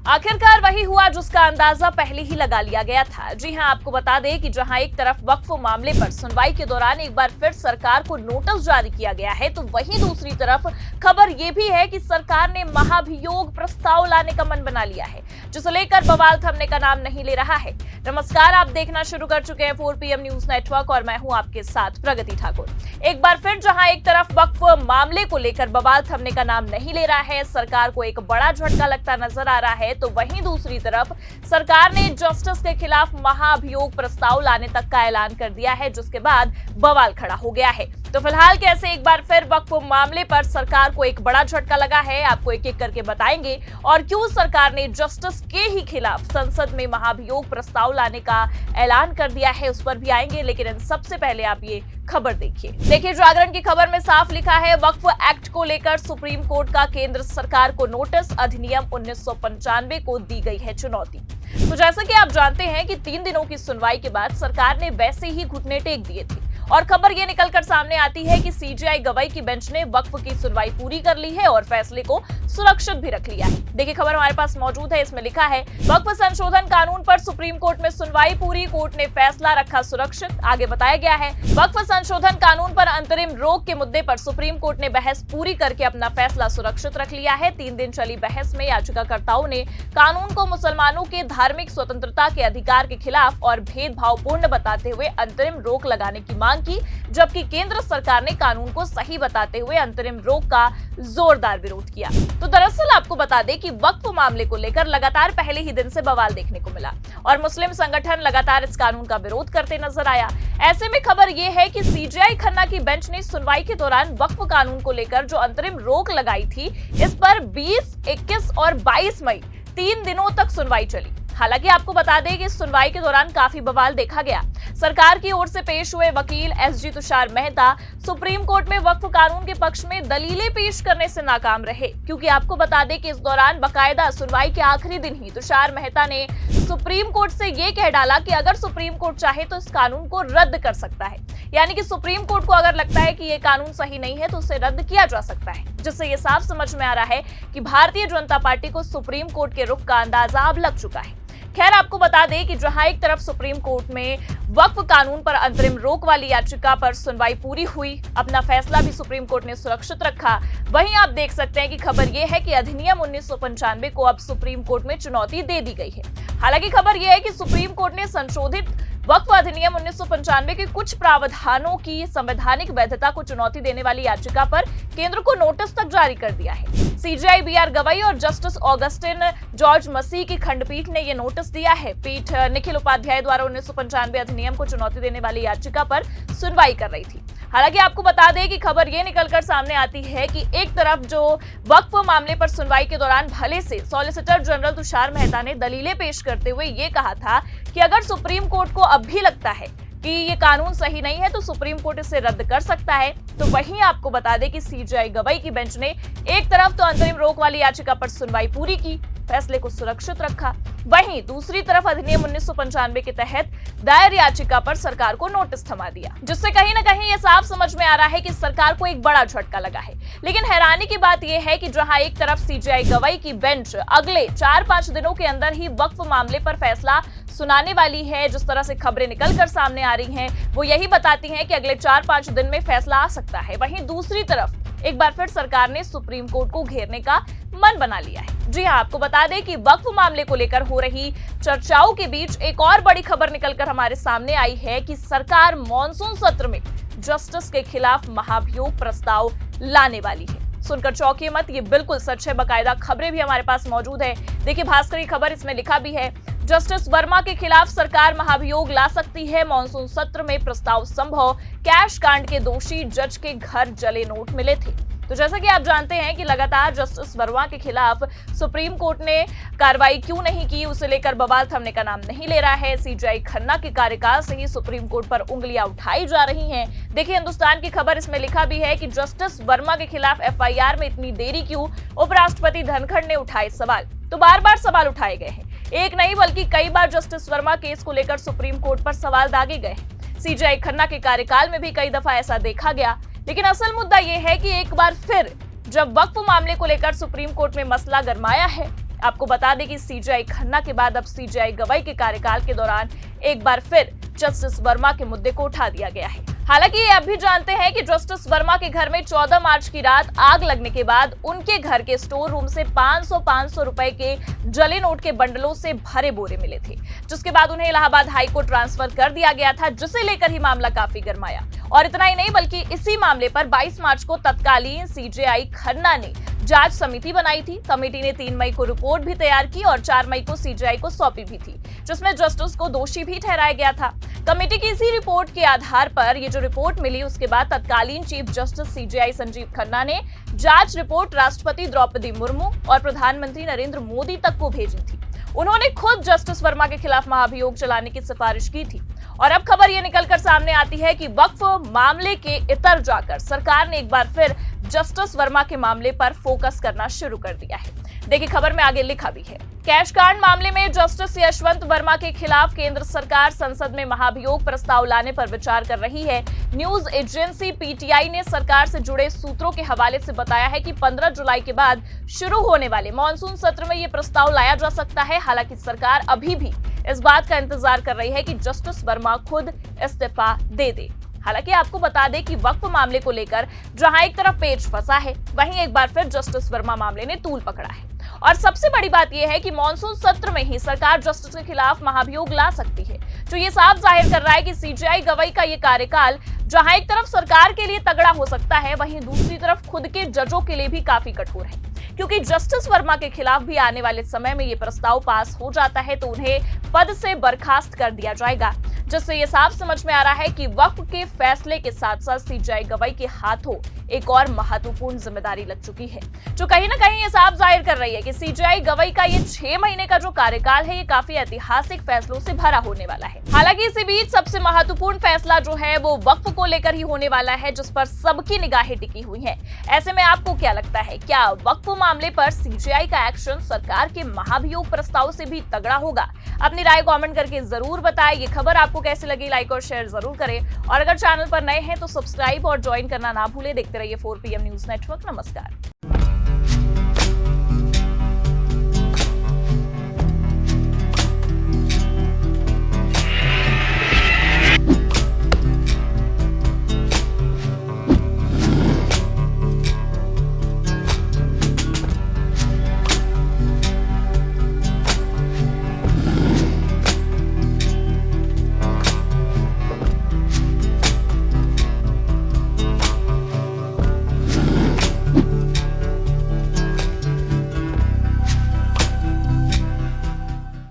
आखिरकार वही हुआ जिसका अंदाजा पहले ही लगा लिया गया था। जी हां, आपको बता दें कि जहां एक तरफ वक्फ मामले पर सुनवाई के दौरान एक बार फिर सरकार को नोटिस जारी किया गया है, तो वहीं दूसरी तरफ खबर यह भी है कि सरकार ने महाभियोग प्रस्ताव लाने का मन बना लिया है, जिसे लेकर बवाल थमने का नाम नहीं ले रहा है। नमस्कार, आप देखना शुरू कर चुके हैं 4PM न्यूज नेटवर्क और मैं हूं आपके साथ प्रगति ठाकुर। एक बार फिर जहां एक तरफ वक्फ मामले को लेकर बवाल थमने का नाम नहीं ले रहा है, सरकार को एक बड़ा झटका लगता नजर आ रहा है, तो वहीं दूसरी तरफ सरकार ने जस्टिस के खिलाफ महाअभियोग प्रस्ताव लाने तक का ऐलान कर दिया है, जिसके बाद बवाल खड़ा हो गया है। तो फिलहाल कैसे एक बार फिर वक्फ मामले पर सरकार को एक बड़ा झटका लगा है, आपको एक एक करके बताएंगे, और क्यों सरकार ने जस्टिस के ही खिलाफ संसद में महाअभियोग प्रस्ताव लाने का ऐलान कर दिया है, उस पर भी आएंगे। लेकिन इन सबसे पहले आप ये खबर देखिए जागरण की खबर में साफ लिखा है, वक्फ एक्ट को लेकर सुप्रीम कोर्ट का केंद्र सरकार को नोटिस, अधिनियम 1995 को दी गई है चुनौती। तो जैसा कि आप जानते हैं कि 3 दिनों की सुनवाई के बाद सरकार ने वैसे ही घुटने टेक दिए थे और खबर ये निकलकर सामने आती है कि सीजेआई गवाई की बेंच ने वक्फ की सुनवाई पूरी कर ली है और फैसले को सुरक्षित भी रख लिया है। देखिए खबर हमारे पास मौजूद है, इसमें लिखा है, वक्फ संशोधन कानून पर सुप्रीम कोर्ट में सुनवाई पूरी, कोर्ट ने फैसला रखा सुरक्षित। आगे बताया गया है, वक्फ संशोधन कानून पर अंतरिम रोक के मुद्दे पर सुप्रीम कोर्ट ने बहस पूरी करके अपना फैसला सुरक्षित रख लिया है। 3 दिन चली बहस में याचिकाकर्ताओं ने कानून को मुसलमानों के धार्मिक स्वतंत्रता के अधिकार के खिलाफ और भेदभावपूर्ण बताते हुए अंतरिम रोक लगाने की मांग की, जबकि केंद्र सरकार ने कानून को सही बताते हुए अंतरिम रोक का जोरदार विरोध किया। तो दरअसल आपको बता दें कि वक्फ मामले को लेकर लगातार पहले ही दिन से बवाल देखने को मिला और मुस्लिम संगठन लगातार इस कानून का विरोध करते नजर आया। ऐसे में खबर यह है कि सीजेआई खन्ना की बेंच ने सुनवाई के दौरान वक्फ कानून को लेकर जो अंतरिम रोक लगाई थी, इस पर 20, 21 और 22 मई 3 दिनों तक सुनवाई चली। हालांकि आपको बता दें कि इस सुनवाई के दौरान काफी बवाल देखा गया। सरकार की ओर से पेश हुए वकील SG Tushar Mehta supreme court में वक्फ कानून के पक्ष में दलीलें पेश करने से नाकाम रहे, क्योंकि आपको बता दें कि इस दौरान बाकायदा सुनवाई के आखिरी दिन ही तुषार मेहता ने सुप्रीम कोर्ट से ये कह डाला कि अगर सुप्रीम कोर्ट चाहे तो इस कानून को रद्द कर सकता है। यानी कि सुप्रीम कोर्ट को अगर लगता है कि ये कानून सही नहीं है तो उसे रद्द किया जा सकता है, जिससे ये साफ समझ में आ रहा है कि भारतीय जनता पार्टी को सुप्रीम कोर्ट के रुख का अंदाजा अब लग चुका है। खैर आपको बता दें कि जहां एक तरफ सुप्रीम कोर्ट में वक्फ कानून पर अंतरिम रोक वाली याचिका पर सुनवाई पूरी हुई, अपना फैसला भी सुप्रीम कोर्ट ने सुरक्षित रखा, वहीं आप देख सकते हैं कि खबर यह है कि अधिनियम 1995 को अब सुप्रीम कोर्ट में चुनौती दे दी गई है। हालांकि खबर यह है कि सुप्रीम कोर्ट ने संशोधित वक्फ अधिनियम 1995 के कुछ प्रावधानों की संवैधानिक वैधता को चुनौती देने वाली याचिका पर केंद्र को नोटिस तक जारी कर दिया है। सीजेआई BR गवाई और जस्टिस ऑगस्टिन जॉर्ज मसीह की खंडपीठ ने यह नोटिस दिया है। पीठ निखिल उपाध्याय द्वारा 1995 अधिनियम को चुनौती देने वाली याचिका पर सुनवाई कर रही थी। हालांकि आपको बता दें कि खबर ये निकलकर सामने आती है कि एक तरफ जो वक्फ मामले पर सुनवाई के दौरान भले से सॉलिसिटर जनरल तुषार मेहता ने दलीलें पेश करते हुए ये कहा था कि अगर सुप्रीम कोर्ट को अब भी लगता है कि ये कानून सही नहीं है तो सुप्रीम कोर्ट इसे रद्द कर सकता है, तो वहीं आपको बता दें कि सीजेआई गवाई की बेंच ने एक तरफ तो अंतरिम रोक वाली याचिका पर सुनवाई पूरी की, फैसले को सुरक्षित रखा, वहीं दूसरी तरफ अधिनियम 1995 के तहत दायर याचिका पर सरकार को नोटिस थमा दिया, जिससे कहीं ना कहीं ये साफ समझ में आ रहा है कि सरकार को एक बड़ा झटका लगा है। लेकिन हैरानी की बात यह है कि जहां एक तरफ सीजेआई गवाई की बेंच अगले 4-5 दिनों के अंदर ही वक्फ मामले पर फैसला सुनाने वाली है, जिस तरह से खबरें निकलकर सामने आ रही हैं वो यही बताती हैं कि अगले 4-5 दिन में फैसला आ सकता है। वहीं दूसरी तरफ एक बार फिर सरकार ने सुप्रीम कोर्ट को घेरने का मन बना लिया है। जी हां, आपको बता दें कि वक्फ मामले को लेकर हो रही चर्चाओं के बीच एक और बड़ी खबर निकलकर हमारे सामने आई है कि सरकार मॉनसून सत्र में जस्टिस के खिलाफ महाभियोग प्रस्ताव लाने वाली है। सुनकर चौंकिए मत, ये बिल्कुल सच है, बाकायदा खबरें भी हमारे पास मौजूद है। देखिए भास्कर की खबर, इसमें लिखा भी है, जस्टिस वर्मा के खिलाफ सरकार महाभियोग ला सकती है, मॉनसून सत्र में प्रस्ताव संभव, कैश कांड के दोषी जज के घर जले नोट मिले थे। तो जैसा कि आप जानते हैं कि लगातार जस्टिस वर्मा के खिलाफ सुप्रीम कोर्ट ने कार्रवाई क्यों नहीं की, उसे लेकर बवाल थमने का नाम नहीं ले रहा है। सीजेआई खन्ना के कार्यकाल से ही सुप्रीम कोर्ट पर उंगलियां उठाई जा रही हैं। देखिए हिंदुस्तान की खबर, इसमें लिखा भी है कि जस्टिस वर्मा के खिलाफ FIR में इतनी देरी क्यों, उपराष्ट्रपति धनखड़ ने उठाए सवाल। तो बार बार सवाल उठाए गए हैं, एक नहीं बल्कि कई बार जस्टिस वर्मा केस को लेकर सुप्रीम कोर्ट पर सवाल दागे गए हैं। सीजेआई खन्ना के कार्यकाल में भी कई दफा ऐसा देखा गया, लेकिन असल मुद्दा यह है कि एक बार फिर जब वक्फ मामले को लेकर सुप्रीम कोर्ट में मसला गरमाया है, आपको बता दें कि सीजेआई खन्ना के बाद अब सीजेआई गवाई के कार्यकाल के दौरान एक बार फिर जस्टिस वर्मा के मुद्दे को उठा दिया गया है। हालांकि ये अब भी जानते हैं कि जस्टिस वर्मा के घर में 14 मार्च की रात आग लगने के बाद उनके घर के स्टोर रूम से 500 रुपए के जले नोट के बंडलों से भरे बोरे मिले थे, जिसके बाद उन्हें इलाहाबाद हाई कोर्ट ट्रांसफर कर दिया गया था, जिसे लेकर ही मामला काफी गरमाया। और इतना ही नहीं बल्कि इसी मामले पर 22 मार्च को तत्कालीन सीजेआई खन्ना ने जांच समिति बनाई थी। कमेटी ने 3 मई को रिपोर्ट भी तैयार की और 4 मई को सीजेआई को सौंपी भी थी, जिसमें जस्टिस को दोषी भी ठहराया गया था। कमेटी की इसी रिपोर्ट के आधार पर ये जो रिपोर्ट मिली, उसके बाद तत्कालीन chief justice CJI Sanjeev Khanna ने जांच रिपोर्ट राष्ट्रपति द्रौपदी मुर्मू और प्रधानमंत्री नरेंद्र मोदी तक को भेजी थी। उन्होंने खुद जस्टिस वर्मा के खिलाफ महाभियोग चलाने की सिफारिश की थी। और अब खबर ये निकलकर सामने आती है कि वक्फ मामले के इतर जाकर सरकार ने एक बार फिर जस्टिस वर्मा के मामले पर फोकस करना शुरू कर दिया है। देखिए खबर में आगे लिखा भी है, कैश कांड मामले में जस्टिस यशवंत वर्मा के खिलाफ केंद्र सरकार संसद में महाभियोग प्रस्ताव लाने पर विचार कर रही है। न्यूज एजेंसी पीटीआई ने सरकार से जुड़े सूत्रों के हवाले से बताया है कि 15 जुलाई के बाद शुरू होने वाले मॉनसून सत्र में यह प्रस्ताव लाया जा सकता है। हालांकि सरकार अभी भी इस बात का इंतजार कर रही है कि जस्टिस वर्मा खुद इस्तीफा दे दे। हालांकि आपको बता दें कि वक्फ मामले को लेकर जहां एक तरफ पेच फंसा है, वहीं एक बार फिर जस्टिस वर्मा मामले ने तूल पकड़ा है। और सबसे बड़ी बात यह है कि मॉनसून सत्र में ही सरकार जस्टिस के खिलाफ महाभियोग ला सकती है, जो ये साफ जाहिर कर रहा है कि सीजेआई गवाई का ये कार्यकाल जहां एक तरफ सरकार के लिए तगड़ा हो सकता है, वहीं दूसरी तरफ खुद के जजों के लिए भी काफी कठोर है। क्योंकि जस्टिस वर्मा के खिलाफ भी आने वाले समय में ये प्रस्ताव पास हो जाता है तो उन्हें पद से बर्खास्त कर दिया जाएगा, जिससे ये साफ समझ में आ रहा है कि वक्फ के फैसले के साथ साथ सीजेआई गवाई के हाथों एक और महत्वपूर्ण जिम्मेदारी लग चुकी है, जो कहीं ना कहीं ये साफ जाहिर कर रही है कि सीजेआई गवाई का ये 6 महीने का जो कार्यकाल है, ये काफी ऐतिहासिक फैसलों से भरा होने वाला है। हालांकि इसी बीच सबसे महत्वपूर्ण फैसला जो है वो वक्फ को लेकर ही होने वाला है, जिस पर सबकी निगाहें टिकी हुई हैं। ऐसे में आपको क्या लगता है, क्या वक्फ मामले पर सीजेआई का एक्शन सरकार के महाभियोग प्रस्ताव से भी तगड़ा होगा? अपनी राय कमेंट करके जरूर बताएं। ये खबर आपको कैसी लगी, लाइक और शेयर जरूर करें। और अगर चैनल पर नए हैं तो सब्सक्राइब और ज्वाइन करना ना भूलें। देखते रहिए 4PM न्यूज नेटवर्क। नमस्कार।